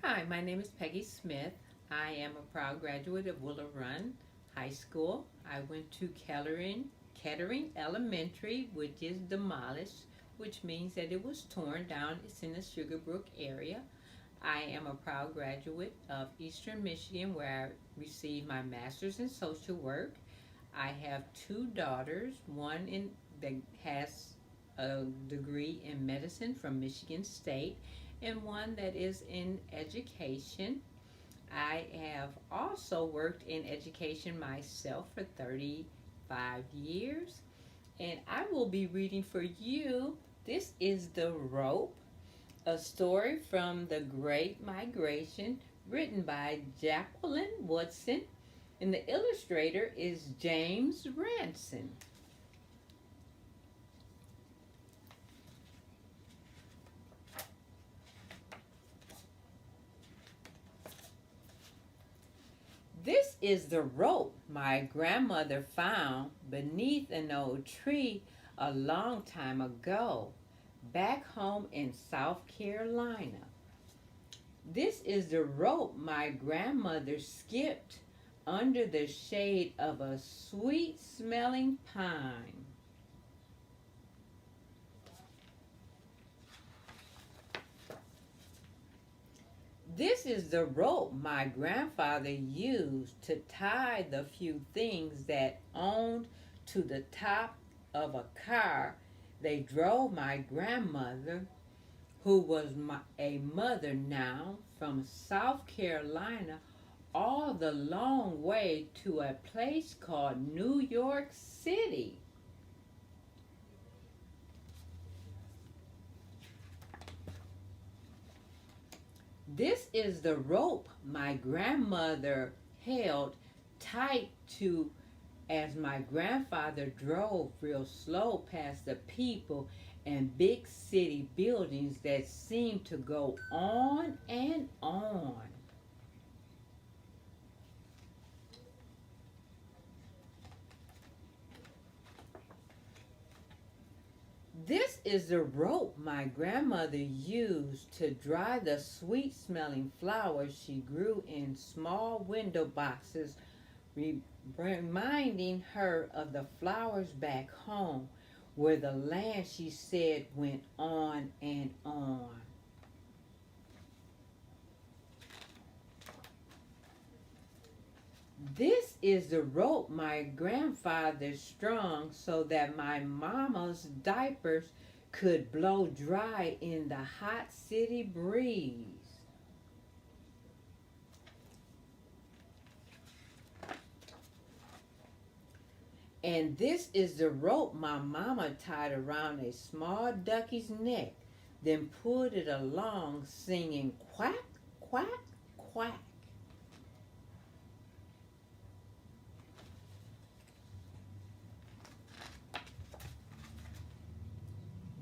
Hi, my name is Peggy Smith. I am a proud graduate of Willow Run High School. I went to Kettering Elementary, which is demolished, which means that it was torn down. It's in the Sugarbrook area. I am a proud graduate of Eastern Michigan, where I received my master's in social work. I have two daughters, that has a degree in medicine from Michigan State, and one that is in education. I have also worked in education myself for 35 years, and I will be reading for you. This is The Rope, a story from the Great Migration, written by Jacqueline Woodson, and the illustrator is James Ranson. This is the rope my grandmother found beneath an old tree a long time ago, back home in South Carolina. This is the rope my grandmother skipped under the shade of a sweet smelling pine. This is the rope my grandfather used to tie the few things that owned to the top of a car they drove my grandmother, who was a mother now, from South Carolina all the long way to a place called New York City. This is the rope my grandmother held tight to as my grandfather drove real slow past the people and big city buildings that seemed to go on and on. This is the rope my grandmother used to dry the sweet smelling flowers she grew in small window boxes, reminding her of the flowers back home, where the land, she said, went on and on. This is the rope my grandfather strung so that my mama's diapers could blow dry in the hot city breeze. And this is the rope my mama tied around a small ducky's neck, then pulled it along, singing quack, quack, quack.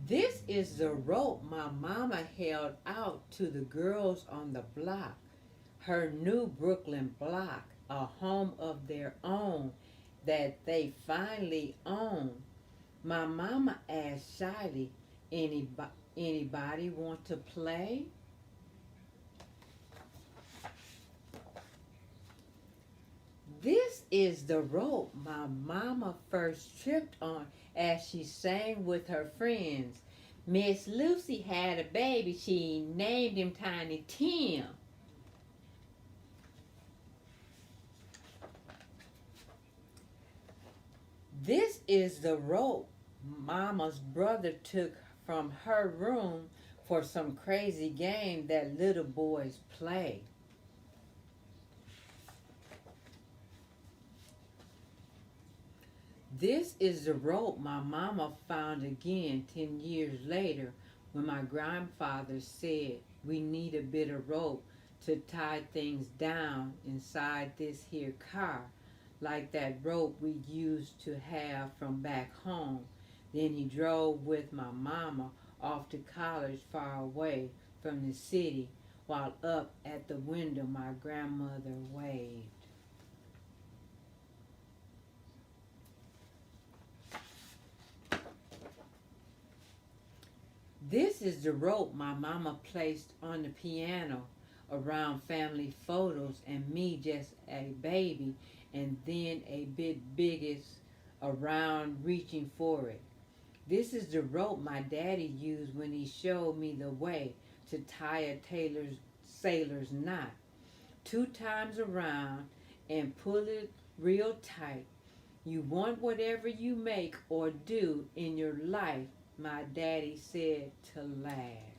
This is the rope my mama held out to the girls on the block, her new Brooklyn block, a home of their own that they finally own. My mama asked shyly, anybody want to play? This is the rope my mama first tripped on as she sang with her friends. Miss Lucy had a baby, she named him Tiny Tim. This is the rope Mama's brother took from her room for some crazy game that little boys play. This is the rope my mama found again 10 years later when my grandfather said we need a bit of rope to tie things down inside this here car, like that rope we used to have from back home. Then he drove with my mama off to college far away from the city, while up at the window my grandmother waved. This is the rope my mama placed on the piano around family photos and me just a baby and then a bit biggest around reaching for it. This is the rope my daddy used when he showed me the way to tie a tailor's sailor's knot. Two times around and pull it real tight. You want whatever you make or do in your life, my daddy said, to last.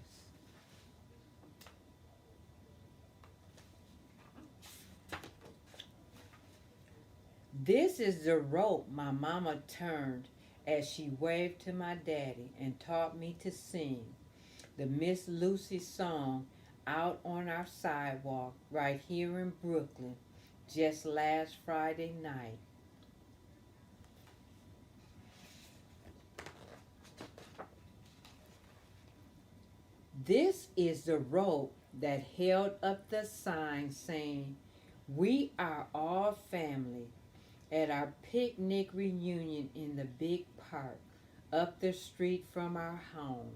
This is the rope my mama turned as she waved to my daddy and taught me to sing the Miss Lucy song out on our sidewalk right here in Brooklyn just last Friday night. This is the rope that held up the sign saying, "We are all family," at our picnic reunion in the big park up the street from our home.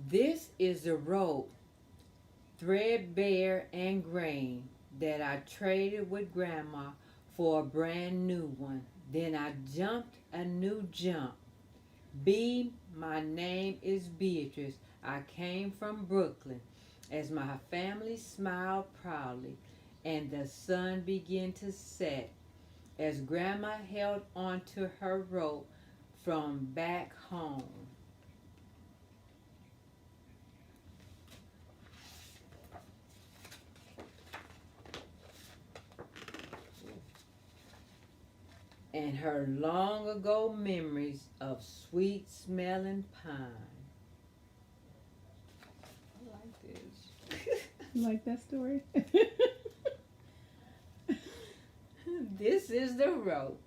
This is the rope, threadbare and grain, that I traded with Grandma for a brand new one. Then I jumped a new jump. My name is Beatrice. I came from Brooklyn as my family smiled proudly and the sun began to set as Grandma held onto her rope from back home. And her long ago memories of sweet smelling pine. I like this. You like that story? This is the rope.